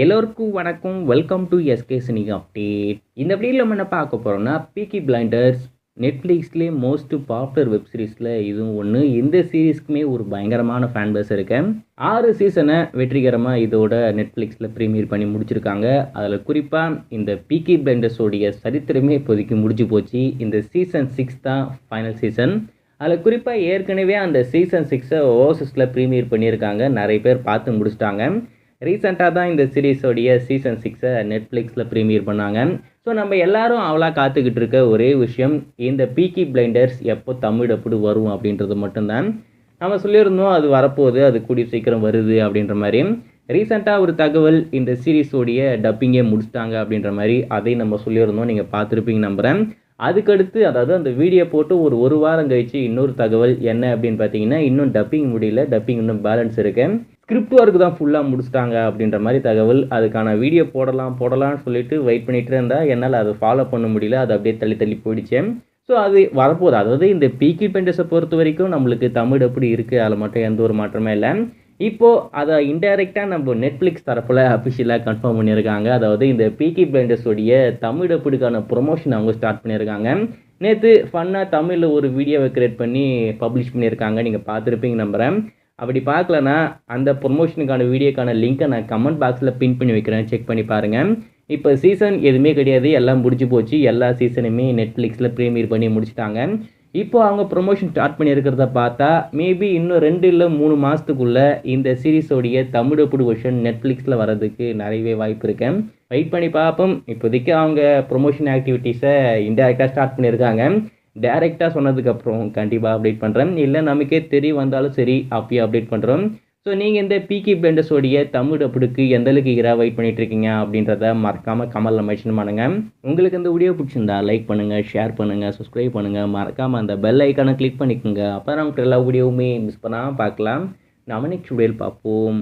எல்லோருக்கும் வணக்கம். Welcome to SK cine update. இந்த வீடியோவில் நம்ம என்ன பார்க்க போகிறோம்னா, பீக்கி பிளைண்டர்ஸ் நெட்ஃப்ளிக்ஸ்லேயே மோஸ்ட் பாப்புலர் வெப் சீரிஸில் இதுவும் ஒன்று. இந்த சீரீஸ்க்குமே ஒரு பயங்கரமான ஃபேன் பேஸ் இருக்கு. 6 சீசனை வெற்றிகரமாக இதோட நெட்ஃப்ளிக்ஸில் ப்ரீமியர் பண்ணி முடிச்சிருக்காங்க. அதில் குறிப்பாக இந்த பீக்கி பிளைண்டர்ஸோடைய சரித்திரமே இப்போதைக்கு முடிஞ்சு போச்சு. இந்த சீசன் 6 தான் ஃபைனல் சீசன். அதில் குறிப்பாக ஏற்கனவே அந்த சீசன் 6 ஓவர்சீஸில் ப்ரீமியர் பண்ணியிருக்காங்க. நிறைய பேர் பார்த்து முடிச்சிட்டாங்க. ரீசெண்டாக தான் இந்த சீரீஸோடைய சீசன் 6 நெட்ஃப்ளிக்ஸில் ப்ரீமியர் பண்ணாங்க. ஸோ நம்ம எல்லாரும் அவளாக காத்துக்கிட்டு இருக்க ஒரே விஷயம், இந்த பீக்கி பிளைண்டர்ஸ் எப்போ தமிழ் எப்படி வரும் அப்படின்றது மட்டும்தான். நம்ம சொல்லியிருந்தோம் அது வரப்போகுது, அது கூடிய சீக்கிரம் வருது அப்படின்ற மாதிரி. ரீசெண்டாக ஒரு தகவல், இந்த சீரீஸோடைய டப்பிங்கே முடிச்சிட்டாங்க அப்படின்ற மாதிரி, அதை நம்ம சொல்லியிருந்தோம். நீங்கள் பார்த்துருப்பீங்க நம்புகிறேன். அதுக்கடுத்து அதாவது அந்த வீடியோ போட்டு ஒரு வாரம் கழிச்சு இன்னொரு தகவல் என்ன அப்படின்னு பார்த்தீங்கன்னா, இன்னும் டப்பிங் முடியல, டப்பிங் இன்னும் பேலன்ஸ் இருக்கு, ஸ்கிரிப்ட் ஒர்க் தான் ஃபுல்லாக முடிச்சிட்டாங்க அப்படின்ற மாதிரி தகவல். அதுக்கான வீடியோ போடலாம்னு சொல்லிட்டு வெயிட் பண்ணிகிட்டு இருந்தால் என்னால் அதை ஃபாலோ பண்ண முடியல. அது அப்படியே தள்ளி போயிடுச்சு. ஸோ அது வரப்போகுது. அதாவது இந்த பீக்கி பிளைண்டர்ஸை பொறுத்த வரைக்கும் நம்மளுக்கு தமிழ் எப்படி இருக்குது, அதில் மட்டும் எந்த ஒரு மாற்றமே இல்லை. இப்போது அதை இன்டைரக்டாக நம்ம நெட்ஃப்ளிக்ஸ் தரப்பில் அஃபிஷியலாக கன்ஃபார்ம் பண்ணியிருக்காங்க. அதாவது இந்த பீக்கி பிளைண்டர்ஸோடைய தமிழ் டப்புக்கான ப்ரொமோஷன் அவங்க ஸ்டார்ட் பண்ணியிருக்காங்க. நேற்று ஃபன்னாக தமிழில் ஒரு வீடியோவை கிரியேட் பண்ணி பப்ளிஷ் பண்ணியிருக்காங்க. நீங்கள் பார்த்துருப்பீங்க நம்புகிறேன். அப்படி பார்க்கலன்னா அந்த ப்ரொமோஷனுக்கான வீடியோக்கான லிங்க்கை நான் கமெண்ட் பாக்ஸில் பின் பண்ணி வைக்கிறேன், செக் பண்ணி பாருங்கள். இப்போ சீசன் எதுவுமே கிடையாது, எல்லாம் முடிஞ்சு போச்சு. எல்லா சீசனுமே நெட்ஃப்ளிக்ஸில் ப்ரீமியர் பண்ணி முடிச்சிட்டாங்க. இப்போ அவங்க ப்ரொமோஷன் ஸ்டார்ட் பண்ணியிருக்கிறத பார்த்தா மேபி இன்னும் 2 இல்லை 3 மாதத்துக்குள்ளே இந்த சீரீஸோடைய தமிழ் வெர்ஷன் நெட்ஃப்ளிக்ஸில் வர்றதுக்கு நிறையவே வாய்ப்பு இருக்கு. வெயிட் பண்ணி பார்ப்போம். இப்போதைக்கு அவங்க ப்ரொமோஷன் ஆக்டிவிட்டீஸை இன்டெரக்டாக ஸ்டார்ட் பண்ணியிருக்காங்க. டைரெக்டாக சொன்னதுக்கப்புறம் கண்டிப்பாக அப்டேட் பண்ணுறேன். இல்லை நமக்கே தெரிய வந்தாலும் சரி, அப்பயே அப்டேட் பண்ணுறோம். ஸோ நீங்கள் இந்த பீக்கி பிளைண்டர்ஸோடைய தமிழ் டப்புக்கு எந்த அளவுக்கு ஈராக வெயிட் பண்ணிட்டு இருக்கீங்க அப்படின்றத மறக்காமல் கமெண்ட்ல மென்ஷன் பண்ணுங்கள். உங்களுக்கு இந்த வீடியோ பிடிச்சிருந்தா லைக் பண்ணுங்கள், ஷேர் பண்ணுங்கள், சப்ஸ்கிரைப் பண்ணுங்கள். மறக்காமல் அந்த பெல் ஐக்கானை கிளிக் பண்ணிக்கோங்க. அப்போ நமக்கு எல்லா வீடியோவுமே மிஸ் பண்ணாமல் பார்க்கலாம். நம்ம நெக்ஸ்ட் வீடியோவில் பார்ப்போம்.